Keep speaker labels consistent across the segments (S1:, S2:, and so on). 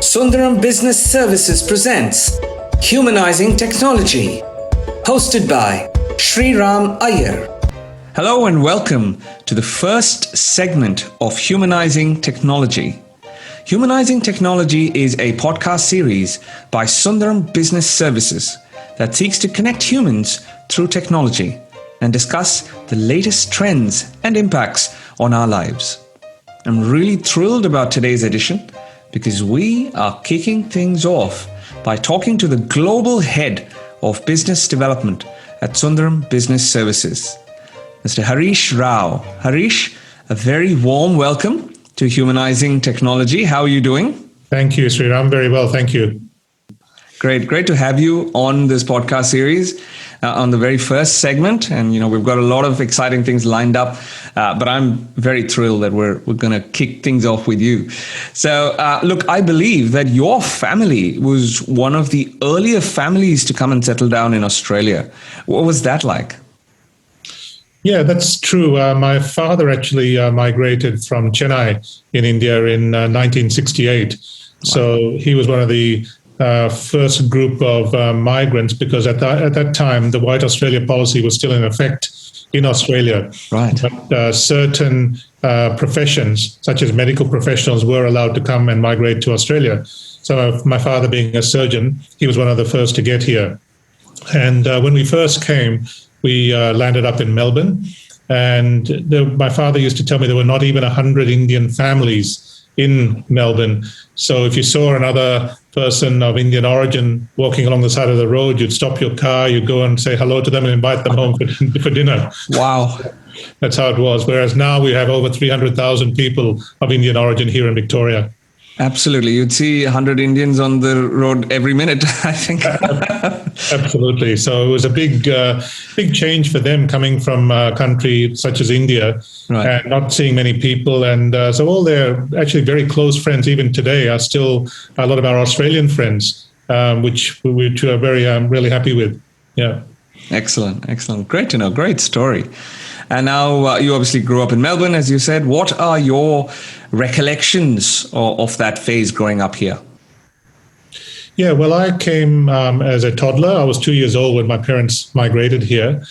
S1: Sundaram Business Services presents Humanizing Technology, hosted by Harish Rao. Hello and welcome to the first segment of Humanizing Technology. Humanizing Technology is a podcast series by Sundaram Business Services that seeks to connect humans through technology and discuss the latest trends and impacts on our lives. I'm really thrilled about today's edition because we are kicking things off by talking to the global head of business development at Sundaram Business Services, Mr. Harish Rao. Harish, a very warm welcome to Humanizing Technology. How are you doing?
S2: Thank you, Sri. I'm very well, thank you.
S1: Great to have you on this podcast series on the very first segment. And, we've got a lot of exciting things lined up, but I'm very thrilled that we're going to kick things off with you. So, look, I believe that your family was one of the earlier families to come and settle down in Australia. What was that like?
S2: Yeah, that's true. My father actually migrated from Chennai in India in 1968. Wow. So he was one of the first group of migrants, because at that time, the White Australia policy was still in effect in Australia.
S1: Right.
S2: But certain professions, such as medical professionals, were allowed to come and migrate to Australia. So my father being a surgeon, he was one of the first to get here. And when we first came, we landed up in Melbourne. And my father used to tell me there were not even 100 Indian families in Melbourne. So if you saw another person of Indian origin walking along the side of the road, you'd stop your car, you'd go and say hello to them and invite them home for dinner.
S1: Wow.
S2: That's how it was. Whereas now we have over 300,000 people of Indian origin here in Victoria.
S1: Absolutely. You'd see 100 Indians on the road every minute, I think.
S2: Absolutely. So it was a big change for them coming from a country such as India, right, and not seeing many people. And so all their actually very close friends, even today, are still a lot of our Australian friends, which we are very really happy with. Yeah.
S1: Excellent. Great to know. Great story. And now you obviously grew up in Melbourne, as you said. What are your recollections of that phase growing up here?
S2: Yeah, well, I came as a toddler. I was 2 years old when my parents migrated here.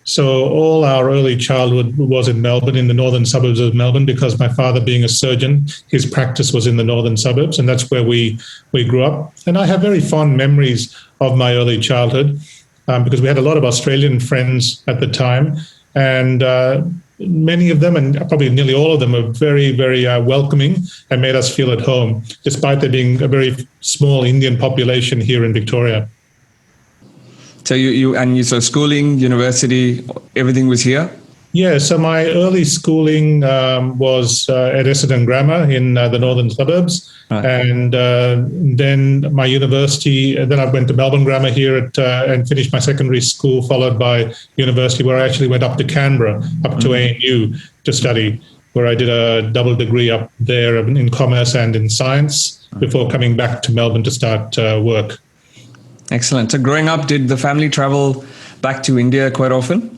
S2: So all our early childhood was in Melbourne, in the northern suburbs of Melbourne, because my father being a surgeon, his practice was in the northern suburbs, and that's where we grew up. And I have very fond memories of my early childhood because we had a lot of Australian friends at the time. And many of them, and probably nearly all of them, are very, very welcoming and made us feel at home, despite there being a very small Indian population here in Victoria.
S1: So so schooling, university, everything was here?
S2: Yeah, so my early schooling was at Essendon Grammar in the northern suburbs. Right. And then my university, then I went to Melbourne Grammar here and finished my secondary school, followed by university, where I actually went up to Canberra, up to ANU to study, where I did a double degree up there in commerce and in science before coming back to Melbourne to start work.
S1: Excellent. So growing up, did the family travel back to India quite often?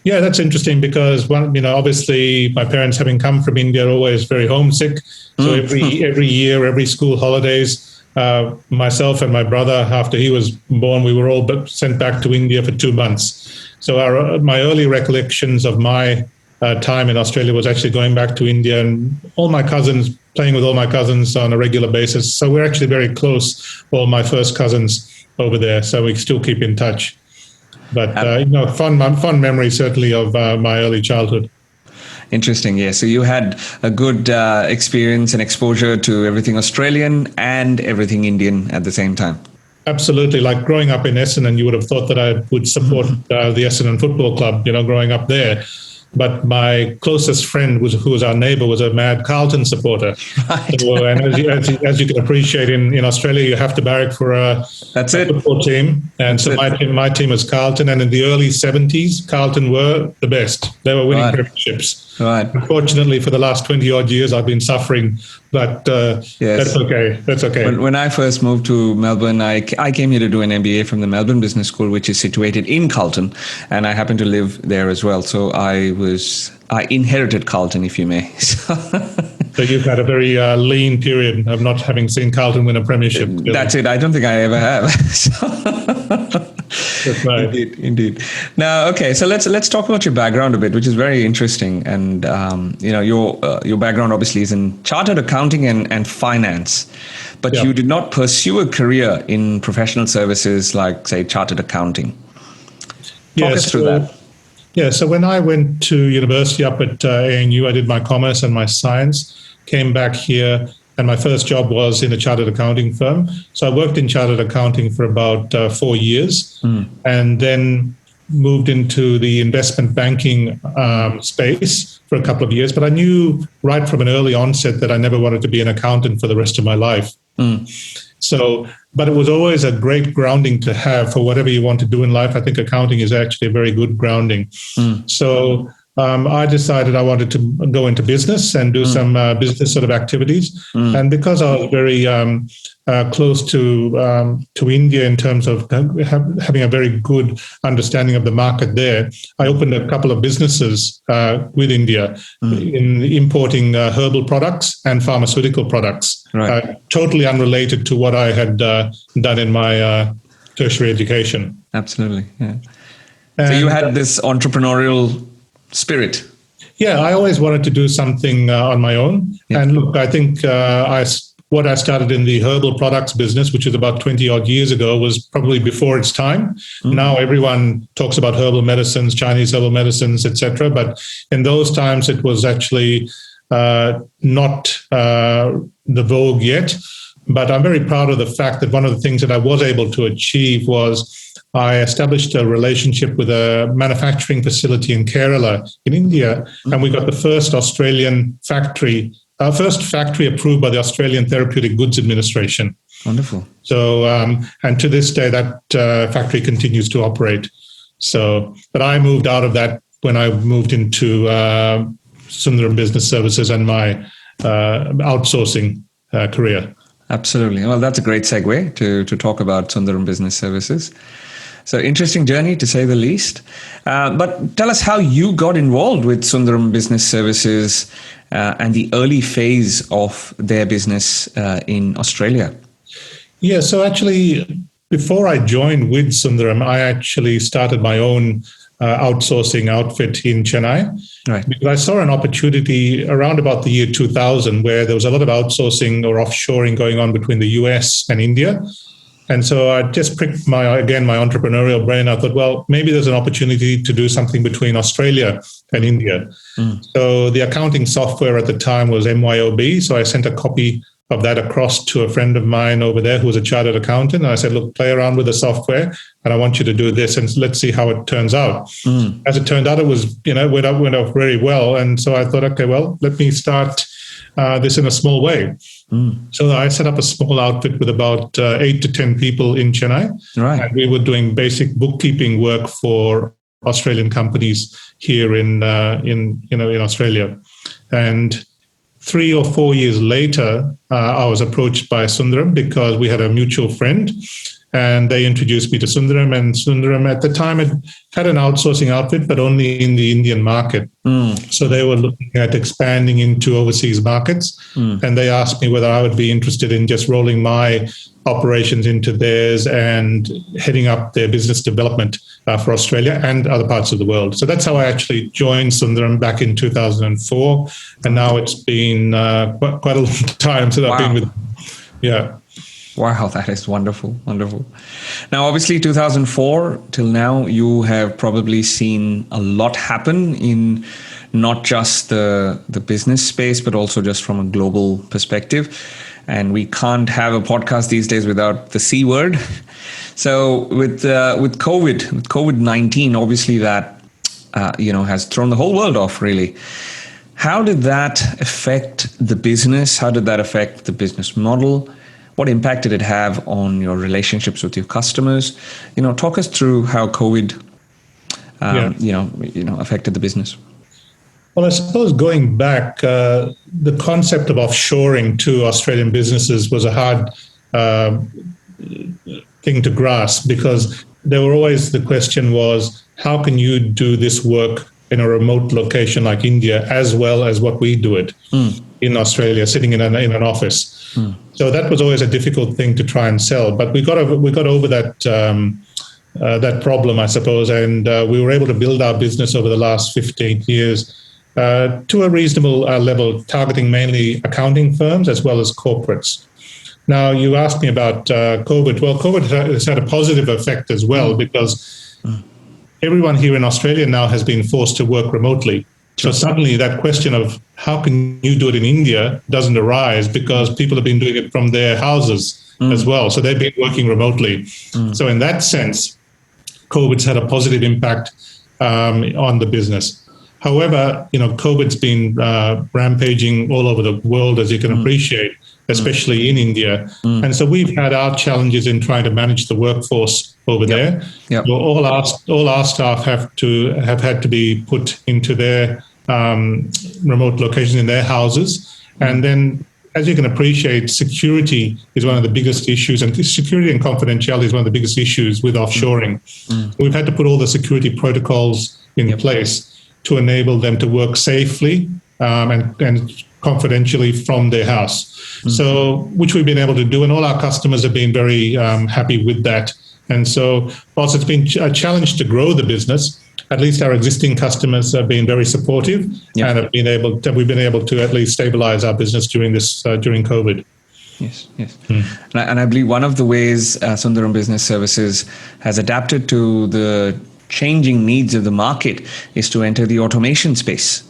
S2: Yeah, that's interesting because obviously my parents, having come from India, are always very homesick. So every year, every school holidays, myself and my brother, after he was born, we were all sent back to India for 2 months. So my early recollections of my time in Australia was actually going back to India and playing with all my cousins on a regular basis. So we're actually very close, all my first cousins over there. So we still keep in touch. But, fun memory, certainly, of my early childhood.
S1: Interesting, yeah. So you had a good experience and exposure to everything Australian and everything Indian at the same time.
S2: Absolutely. Like growing up in Essendon, you would have thought that I would support the Essendon Football Club, growing up there. But my closest friend, who was our neighbour, was a mad Carlton supporter.
S1: Right.
S2: So, and as you can appreciate, in Australia, you have to barrack for a football team. And so my team was Carlton. And in the early 70s, Carlton were the best. They were winning premierships.
S1: Right.
S2: Unfortunately, for the last 20 odd years, I've been suffering. But yes. That's okay.
S1: When I first moved to Melbourne, I came here to do an MBA from the Melbourne Business School, which is situated in Carlton. And I happen to live there as well. So I inherited Carlton, if you may.
S2: So you've had a very lean period of not having seen Carlton win a premiership. Really.
S1: That's it. I don't think I ever have.
S2: That's right.
S1: Indeed. Now, okay. So let's talk about your background a bit, which is very interesting. And your background obviously is in chartered accounting and finance, but you did not pursue a career in professional services like, say, chartered accounting. Talk us through that.
S2: Yeah, so when I went to university up at ANU, I did my commerce and my science, came back here, and my first job was in a chartered accounting firm. So I worked in chartered accounting for about 4 years, and then moved into the investment banking space for a couple of years. But I knew right from an early onset that I never wanted to be an accountant for the rest of my life. So, but it was always a great grounding to have for whatever you want to do in life. I think accounting is actually a very good grounding. So I decided I wanted to go into business and do some business sort of activities. And because I was very close to India in terms of having a very good understanding of the market there, I opened a couple of businesses with India in importing herbal products and pharmaceutical products, totally unrelated to what I had done in my tertiary education.
S1: Absolutely, yeah. So you had this entrepreneurial spirit.
S2: Yeah, I always wanted to do something on my own. Yeah. And look, I think what I started in the herbal products business, which is about 20 odd years ago, was probably before its time. Now everyone talks about herbal medicines, Chinese herbal medicines, etc. But in those times, it was actually not the vogue yet. But I'm very proud of the fact that one of the things that I was able to achieve was I established a relationship with a manufacturing facility in Kerala, in India, and we got the first Australian factory, our first factory approved by the Australian Therapeutic Goods Administration.
S1: Wonderful.
S2: So, and to this day, that factory continues to operate. So, but I moved out of that when I moved into Sundaram Business Services and my outsourcing career.
S1: Absolutely. Well, that's a great segue to talk about Sundaram Business Services. So interesting journey, to say the least. But tell us how you got involved with Sundaram Business Services and the early phase of their business in Australia.
S2: Yeah, so actually, before I joined with Sundaram, I actually started my own outsourcing outfit in Chennai. Right. Because I saw an opportunity around about the year 2000 where there was a lot of outsourcing or offshoring going on between the US and India. And so I just pricked my entrepreneurial brain. I thought, well, maybe there's an opportunity to do something between Australia and India. So the accounting software at the time was MYOB. So I sent a copy of that across to a friend of mine over there who was a chartered accountant. And I said, look, play around with the software and I want you to do this and let's see how it turns out. As it turned out, it was, went off very well. And so I thought, okay, well, let me start this in a small way. So I set up a small outfit with about 8 to 10 people in Chennai. Right. And we were doing basic bookkeeping work for Australian companies here in Australia. And 3 or 4 years later, I was approached by Sundaram because we had a mutual friend and they introduced me to Sundaram. And Sundaram at the time had an outsourcing outfit, but only in the Indian market. So they were looking at expanding into overseas markets. And they asked me whether I would be interested in just rolling my operations into theirs and heading up their business development for Australia and other parts of the world. So that's how I actually joined Sundaram back in 2004. And now it's been quite a long time since I've been with them. Yeah.
S1: Wow, that is wonderful, wonderful. Now, obviously, 2004 till now, you have probably seen a lot happen in not just the business space, but also just from a global perspective. And we can't have a podcast these days without the C word. So with COVID-19, obviously that has thrown the whole world off, really. How did that affect the business? How did that affect the business model? What impact did it have on your relationships with your customers? Talk us through how COVID, affected the business.
S2: Well, I suppose going back, the concept of offshoring to Australian businesses was a hard thing to grasp because the question was, how can you do this work in a remote location like India as well as what we do it? in Australia, sitting in an office. So that was always a difficult thing to try and sell. But we got over that that problem, I suppose, and we were able to build our business over the last 15 years to a reasonable level, targeting mainly accounting firms as well as corporates. Now, you asked me about COVID. Well, COVID has had a positive effect as well, because everyone here in Australia now has been forced to work remotely. So suddenly that question of how can you do it in India doesn't arise, because people have been doing it from their houses as well. So they've been working remotely. So in that sense, COVID's had a positive impact on the business. However, COVID's been rampaging all over the world, as you can appreciate, especially in India. And so we've had our challenges in trying to manage the workforce over there. So all our staff have had to be put into their remote locations in their houses. And then, as you can appreciate, security is one of the biggest issues, and security and confidentiality is one of the biggest issues with offshoring. We've had to put all the security protocols in place to enable them to work safely and confidentially from their house. So, which we've been able to do, and all our customers have been very happy with that. And so, whilst it's been a challenge to grow the business, at least our existing customers have been very supportive and we've been able to at least stabilize our business during COVID.
S1: Yes. And I believe one of the ways Sundaram Business Services has adapted to the changing needs of the market is to enter the automation space.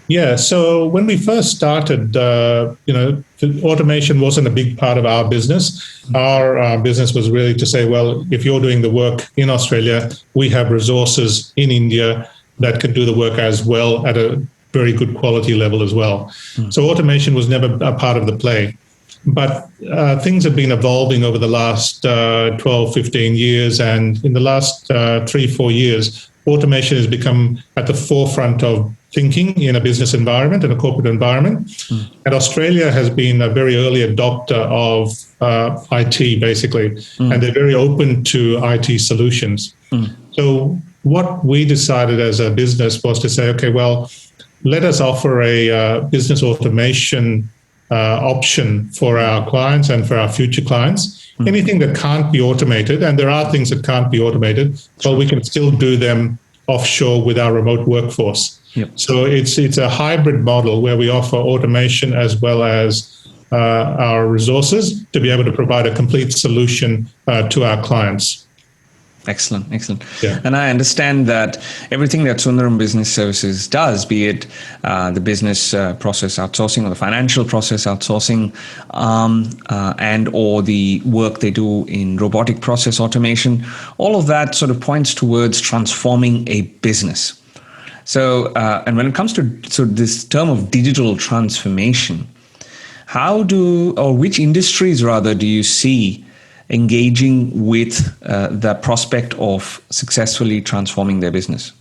S2: Yeah, so when we first started, automation wasn't a big part of our business. Our business was really to say, well, if you're doing the work in Australia, we have resources in India that can do the work as well at a very good quality level as well. So automation was never a part of the play. But things have been evolving over the last 12, 15 years. And in the last 3-4 years, automation has become at the forefront of thinking in a business environment and a corporate environment. And Australia has been a very early adopter of IT, basically, and they're very open to IT solutions. So what we decided as a business was to say, okay, well, let us offer a business automation option for our clients and for our future clients. Anything that can't be automated, and there are things that can't be automated, but we can still do them offshore with our remote workforce. So it's a hybrid model where we offer automation as well as our resources to be able to provide a complete solution to our clients.
S1: Excellent. Yeah. And I understand that everything that Sundaram Business Services does, be it the business process outsourcing or the financial process outsourcing, and or the work they do in robotic process automation, all of that sort of points towards transforming a business. So, and when it comes to this term of digital transformation, which industries rather do you see engaging with the prospect of successfully transforming their business?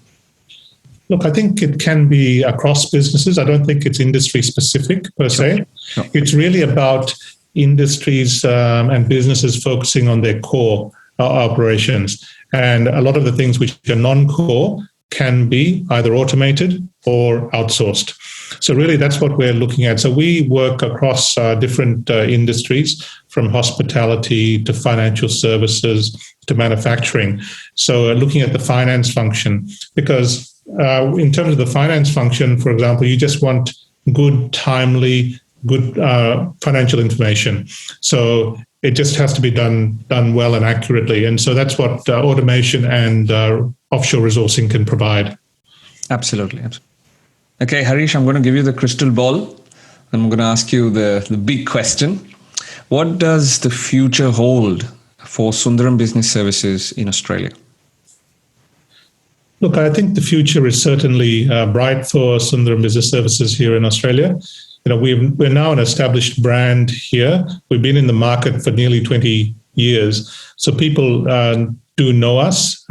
S2: Look, I think it can be across businesses. I don't think it's industry specific per se. Sure. It's really about industries and businesses focusing on their core operations. And a lot of the things which are non-core can be either automated or outsourced. So really, that's what we're looking at. So we work across different industries, from hospitality to financial services to manufacturing. So looking at the finance function, because in terms of the finance function, for example, you just want good, timely, good financial information. So it just has to be done well and accurately. And so that's what automation and offshore resourcing can provide.
S1: Absolutely. Okay, Harish, I'm going to give you the crystal ball. I'm going to ask you the big question. What does the future hold for Sundaram Business Services in Australia?
S2: Look, I think the future is certainly bright for Sundaram Business Services here in Australia. We're now an established brand here. We've been in the market for nearly 20 years. So people do know us,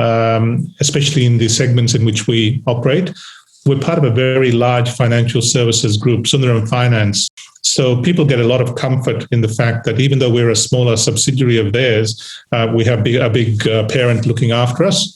S2: especially in the segments in which we operate. We're part of a very large financial services group, Sundaram Finance. So people get a lot of comfort in the fact that even though we're a smaller subsidiary of theirs, we have a big parent looking after us.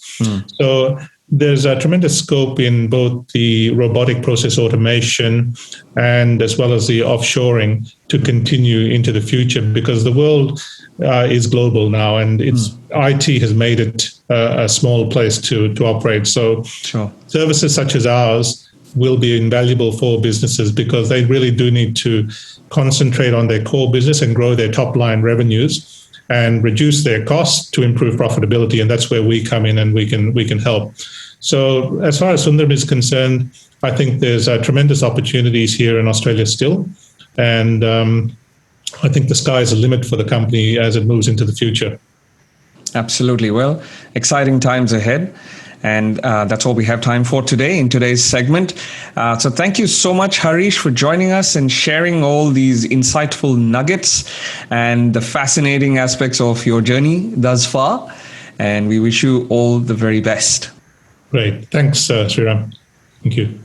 S2: So there's a tremendous scope in both the robotic process automation and as well as the offshoring to continue into the future, because the world is global now, and IT has made it a small place to operate. So services such as ours will be invaluable for businesses, because they really do need to concentrate on their core business and grow their top line revenues and reduce their costs to improve profitability. And that's where we come in, and we can help. So as far as Sundaram is concerned, I think there's tremendous opportunities here in Australia still. And I think the sky is the limit for the company as it moves into the future.
S1: Absolutely. Well, exciting times ahead. And that's all we have time for today in today's segment. So thank you so much, Harish, for joining us and sharing all these insightful nuggets and the fascinating aspects of your journey thus far. And we wish you all the very best.
S2: Great. Thanks, Sriram. Thank you.